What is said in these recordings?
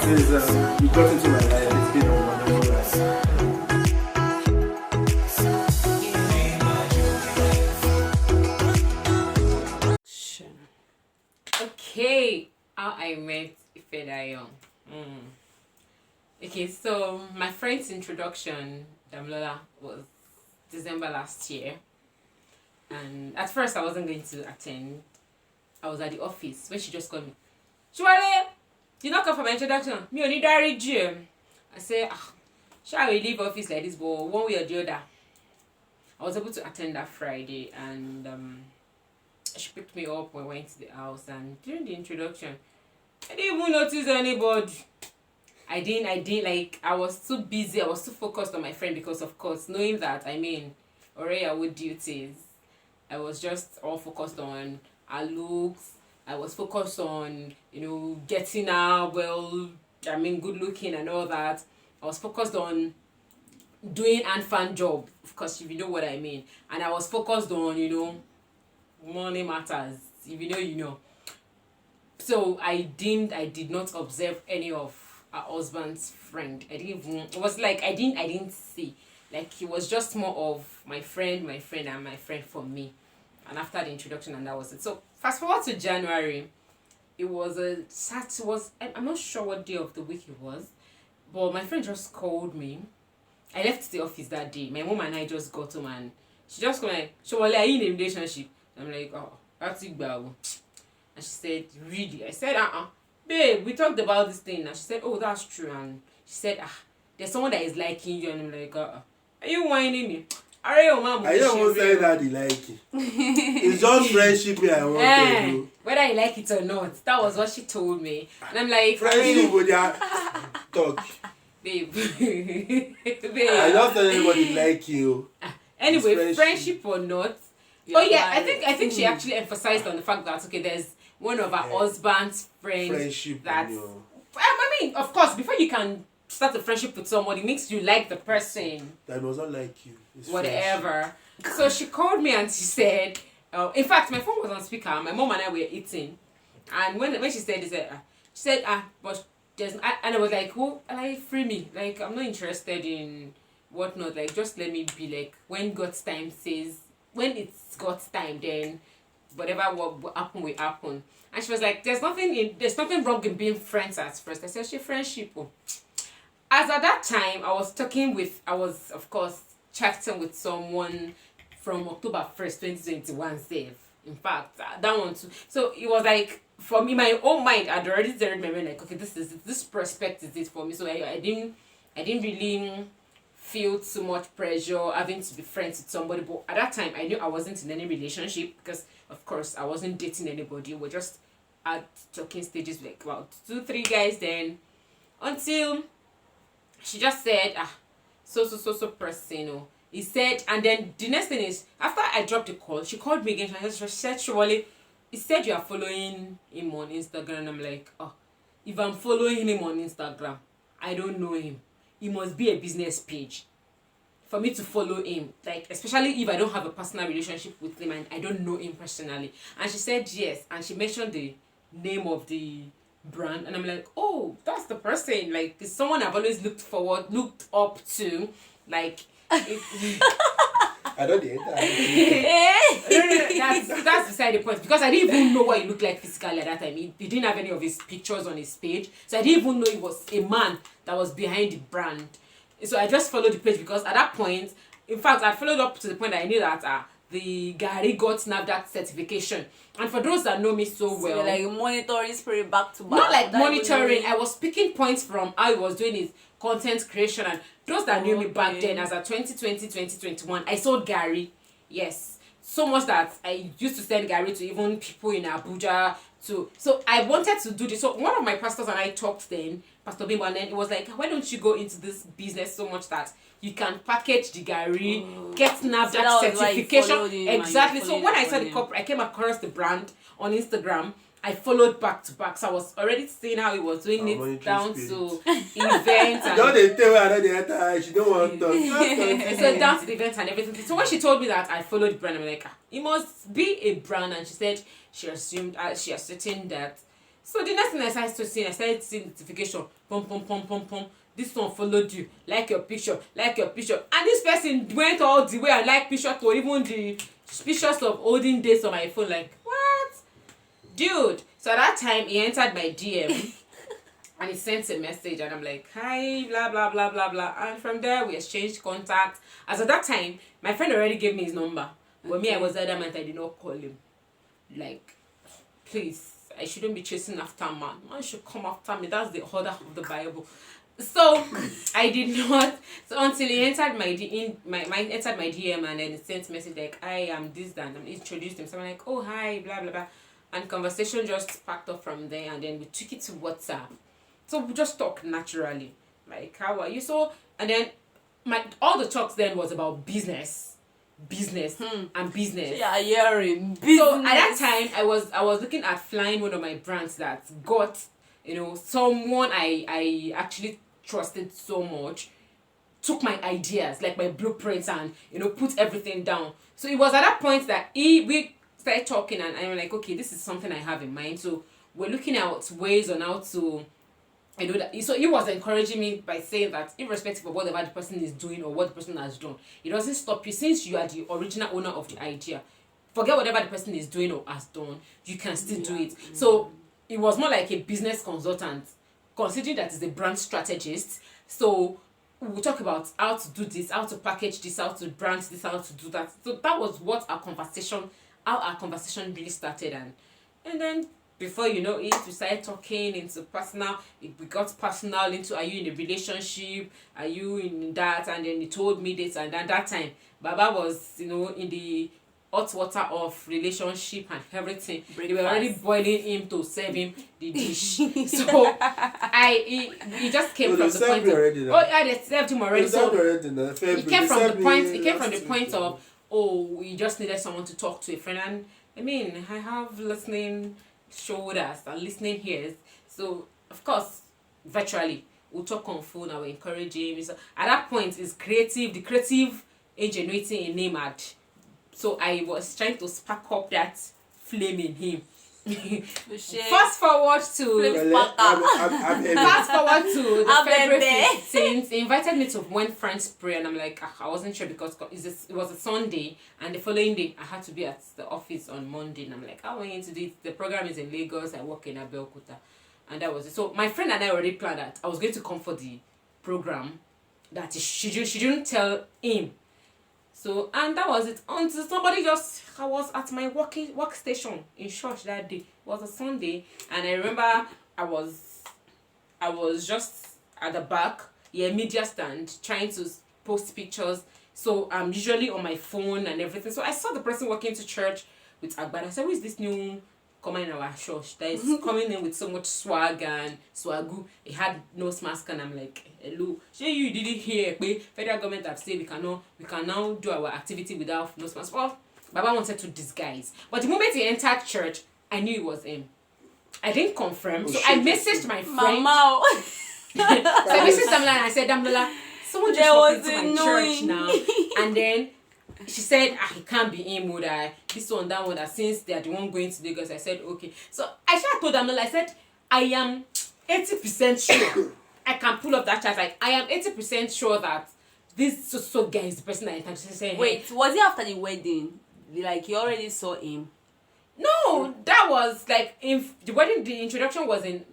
Since you got into my life, it's been a wonderful life. Okay, how I met Ifedayo. Okay, so my friend's introduction, Damlola, was December last year, and at first I wasn't going to attend. I was at the office when she just called me. Shwale, you not come for my introduction. Me only diary gym. I say, shall we leave office like this, but one way or the other. I was able to attend that Friday, and she picked me up. We went to the house, and during the introduction, I didn't even notice anybody. I didn't like. I was too busy. I was too focused on my friend because, of course, knowing that already I would duties. I was just all focused on her looks. I was focused on, getting her good looking and all that. I was focused on doing and fun job, of course, if you know what I mean. And I was focused on, money matters, if you know. So I did not observe any of her husband's friend. It was like I didn't see. Like, he was just more of my friend, and my friend for me. And after the introduction, and that was it. So fast forward to January. It was I'm not sure what day of the week it was, but my friend just called me. I left the office that day. My mom and I just got home, and she just called me, "Shawale, are you in a relationship?" I'm like, "Oh, that's it, bro." And she said, "Really?" I said, "Babe, we talked about this thing." And she said, "Oh, that's true." And she said, "There's someone that is liking you." And I'm like, "Are you whining me?" I don't want to say that he like it. It's just friendship I want to do. Whether you like it or not. That was what she told me. And I'm like, friendship with your talk. Babe. I don't tell anybody like you. Anyway, friendship or not. I think she actually emphasized on the fact that there's one of her husband's friends. Friendship. Of course, before you can start a friendship with somebody, it makes you like the person. That was not like you. It's whatever. So she called me and she said, in fact, my phone was on speaker. My mom and I were eating, and when she said this, she said, but there's, and I was like, "Oh, like, free me. Like, I'm not interested in whatnot. Like, just let me be. Like, when God's time says, when it's God's time, then whatever will happen will happen." And she was like, there's nothing wrong in being friends at first. I said, she friendship. As at that time, I was of course chatting with someone from October 1st, 2021 save. In fact, that one too. So it was like, for me, my own mind, I'd already remember like, okay, this prospect is it for me. So I didn't really feel too much pressure having to be friends with somebody. But at that time, I knew I wasn't in any relationship because, of course, I wasn't dating anybody. We're just at talking stages, like about 2-3 guys then, until she just said, so person, he said, and then the next thing is, after I dropped the call, she called me again. She said, "Surely, he said you are following him on Instagram." And I'm like, if I'm following him on Instagram, I don't know him. He must be a business page for me to follow him. Like, especially if I don't have a personal relationship with him and I don't know him personally. And she said yes, and she mentioned the name of the brand, and I'm like, oh, that's the person. Like, it's someone I've always looked up to. Like, I don't need that. That's beside the point, because I didn't even know what he looked like physically at that time. He didn't have any of his pictures on his page, so I didn't even know he was a man that was behind the brand. So I just followed the page because at that point, in fact, I followed up to the point that I knew that the Garri got that certification. And for those that know me so well, you're like monitoring spirit back to back. Not like monitoring. I was picking points from how he was doing his content creation. And those that knew me back then, as a 2020, 2021, I sold Garri. Yes. So much that I used to send Garri to even people in Abuja. So I wanted to do this. So one of my pastors and I talked then, Pastor Bimbo, and then it was like, why don't you go into this business so much that you can package the Garri, get Snapchat certification. Exactly. So when I saw the corporate, I came across the brand on Instagram, I followed back to back. So I was already seeing how he was doing it down to events. And don't they tell her that they enter, she don't want to. so down to the events and everything. So when she told me that I followed the brand, I'm like, it must be a brand. And she said she assumed, she ascertained that. So the next thing I started seeing notification, pum pum pum pum pum. This one followed you, like your picture, and this person went all the way and like picture to even the pictures of olden days on my phone. Like, what, dude? So at that time he entered my DM and he sent a message, and I'm like, hi, blah blah blah blah blah, and from there we exchanged contact. As at that time, my friend already gave me his number, but me, I was adamant I did not call him. Like, please, I shouldn't be chasing after man. Man should come after me. That's the order of the Bible. So I did not. So until he entered my DM, and then he sent a message like, I am this, that, and introduced him. So I'm like, oh hi, blah blah blah, and conversation just sparked up from there, and then we took it to WhatsApp. So we just talked naturally, like, how are you? So, and then all the talks then was about business and business. Yeah, hearing business. So at that time, I was looking at flying one of my brands that got, someone I actually trusted so much, took my ideas, like my blueprints, and put everything down. So it was at that point that we started talking, and I'm like, okay, this is something I have in mind. So we're looking at ways on how to, that. So he was encouraging me by saying that irrespective of whatever the person is doing or what the person has done, it doesn't stop you, since you are the original owner of the idea. Forget whatever the person is doing or has done, you can still do it. So it was more like a business consultant, considering that he's a brand strategist. So we'll talk about how to do this, how to package this, how to brand this, how to do that. So that was how our conversation really started. And then before you know it, we started talking into personal. We got personal into, are you in a relationship? Are you in that? And then he told me this. And at that time, Baba was, in the hot water of relationship and everything. Breakfast. They were already boiling him to serve him the dish. So he just came from the point of, they served him already. So he came from the point of, we just needed someone to talk to, a friend. And I mean, I have listening shoulders and listening ears. So of course, virtually we'll talk on phone. I will encourage him. So at that point, the creative ingenuity in him had. So I was trying to spark up that flame in him. Fast forward to the February 15th. He invited me to one friend's prayer, and I'm like, I wasn't sure because it was a Sunday, and the following day I had to be at the office on Monday, and I'm like, how am I going to do it? The program is in Lagos. I work in Apoesos, and that was it. So my friend and I already planned that I was going to come for the program. That she didn't tell him. So, and that was it. Until I was at my workstation in church that day. It was a Sunday, and I remember I was just at the back, media stand, trying to post pictures. So I'm usually on my phone and everything. So I saw the person walking to church with Agbada. I said, who is this new coming in our church that is coming in with so much swag and swagu? He had nose mask, and I'm like, hello, sure you didn't hear, federal government have said we can now do our activity without nose mask. Well, Baba wanted to disguise, but the moment he entered church, I knew it was him. I didn't confirm, so I messaged my friend. Mama. So I messaged Damla, and I said, Damla, someone just walked into my church now, and then she said, he can't be him, would I? This one, that one, that since they are the one going to Lagos. I said, okay. So I told them, I said, I am 80% sure I can pull up that chat. Like, I am 80% sure that this so guy is the person I intend to say. Wait, was it after the wedding? Like, you already saw him? No, that was like, the wedding, the introduction was in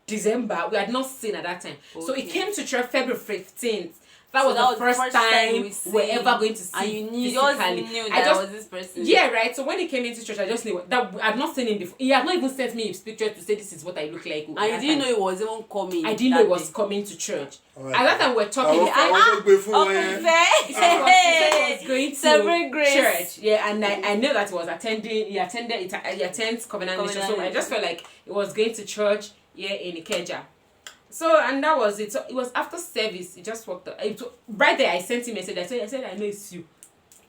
December. We had not seen at that time. Okay. So it came to church February 15th. That was the first time we're ever going to see. And you knew that was this person. Yeah, right. So when he came into church, I just knew that I'd not seen him before. He had not even sent me his picture to say this is what I look like. And you didn't know he was even coming. I didn't know he was coming to church. Right. At that time we're talking. He said he was going to church. Yeah, and I know that he was attending. He attends Covenant Mission. So I just felt like he was going to church here in Ikeja. So, and that was it. So it was after service. He just walked up. Right there, I sent him a message. I said, I know it's you.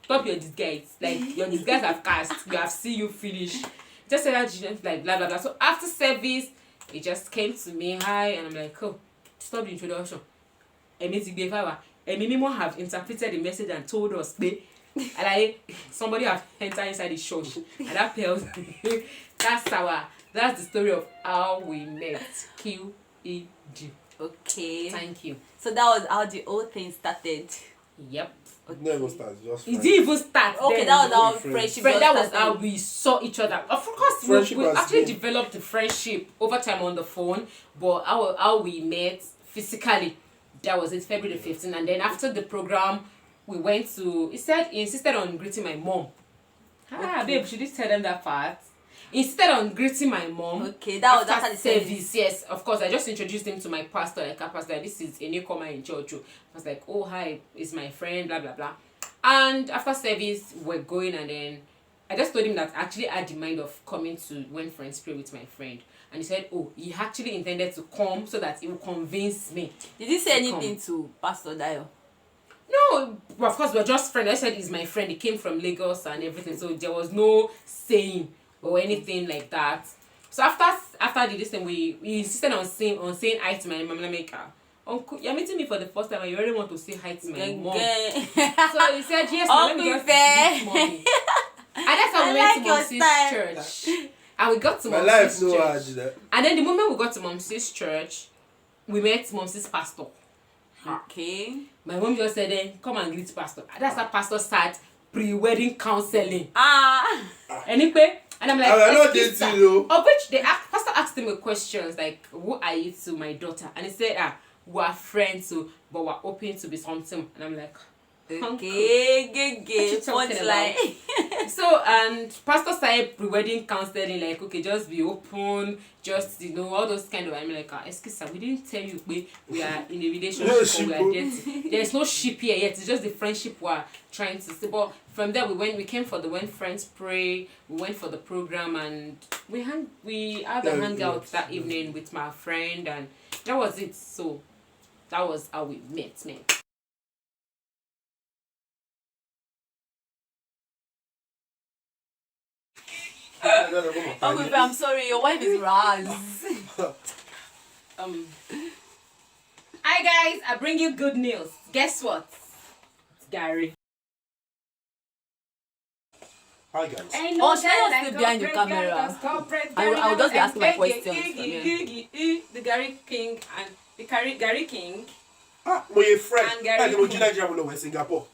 Stop your disguise. Like, your disguise have cast. You have seen you finish. Just said that like blah blah blah. So after service, he just came to me, hi, and I'm like, oh, stop the introduction. And Mimo have interpreted the message and told us and somebody have entered inside the church, and that tells that's the story of how we met. QED. Okay. Thank you. So that was how the whole thing started. Yep. It never started, just It didn't even start. Okay, then. that was how Friends. friendship. That just was how started. we saw each other. Of course, Friendship we has actually been- developed the friendship over time on the phone, but how we met physically, that was it, February the 15th. And then after the program, we went to, he insisted on greeting my mom. Babe, should you tell them that part? He insisted on greeting my mom. Okay, that was after the service. Yes, of course. I just introduced him to my pastor, like a pastor. This is a newcomer in church. I was like, oh, hi, it's my friend, blah, blah, blah. And after service, we're going, and then I just told him that I actually had the mind of coming to When Friends Pray with my friend. And he said, oh, he actually intended to come so that he will convince me. Did you say anything to Pastor Dio? No, of course, we're just friends. I said he's my friend. He came from Lagos and everything. So there was no saying or anything like that. So after the listen, we insisted on saying hi to my mom. Like, Uncle, you're meeting me for the first time and you already want to say hi to my mom. So he said, yes, let me just greet mommy. And that's how we went to Mom's church. And we got to My Mom's life no church. hard. And then the moment we got to Mom's church, we met Mom's pastor. Okay. My mom just said, then come and greet pastor. And that's how pastor started pre-wedding counseling. Anyway, and I'm like, I not dating you. of which pastor asked him a questions like, who are you to my daughter? And he said, we are friends, so but we're open to be something. And I'm like, okay, So, and pastor started pre-wedding counseling, like, okay, just be open, just, all those kind of, I'm like, excuse me, we didn't tell you we are in a relationship or we are dating. There's no ship here yet, it's just the friendship we're trying to see. But from there, we came for the When Friends Pray, we went for the program, and we had a hangout that evening with my friend, and that was it. So, that was how we met. Oh, I'm sorry, your wife is Raz. Hi guys, I bring you good news. Guess what? It's Garri. Hi guys. Oh, should I just stay behind the camera? I'll just be asking my questions. The Garri King and the Garri King. My friend. And Garri. I don't know Singapore.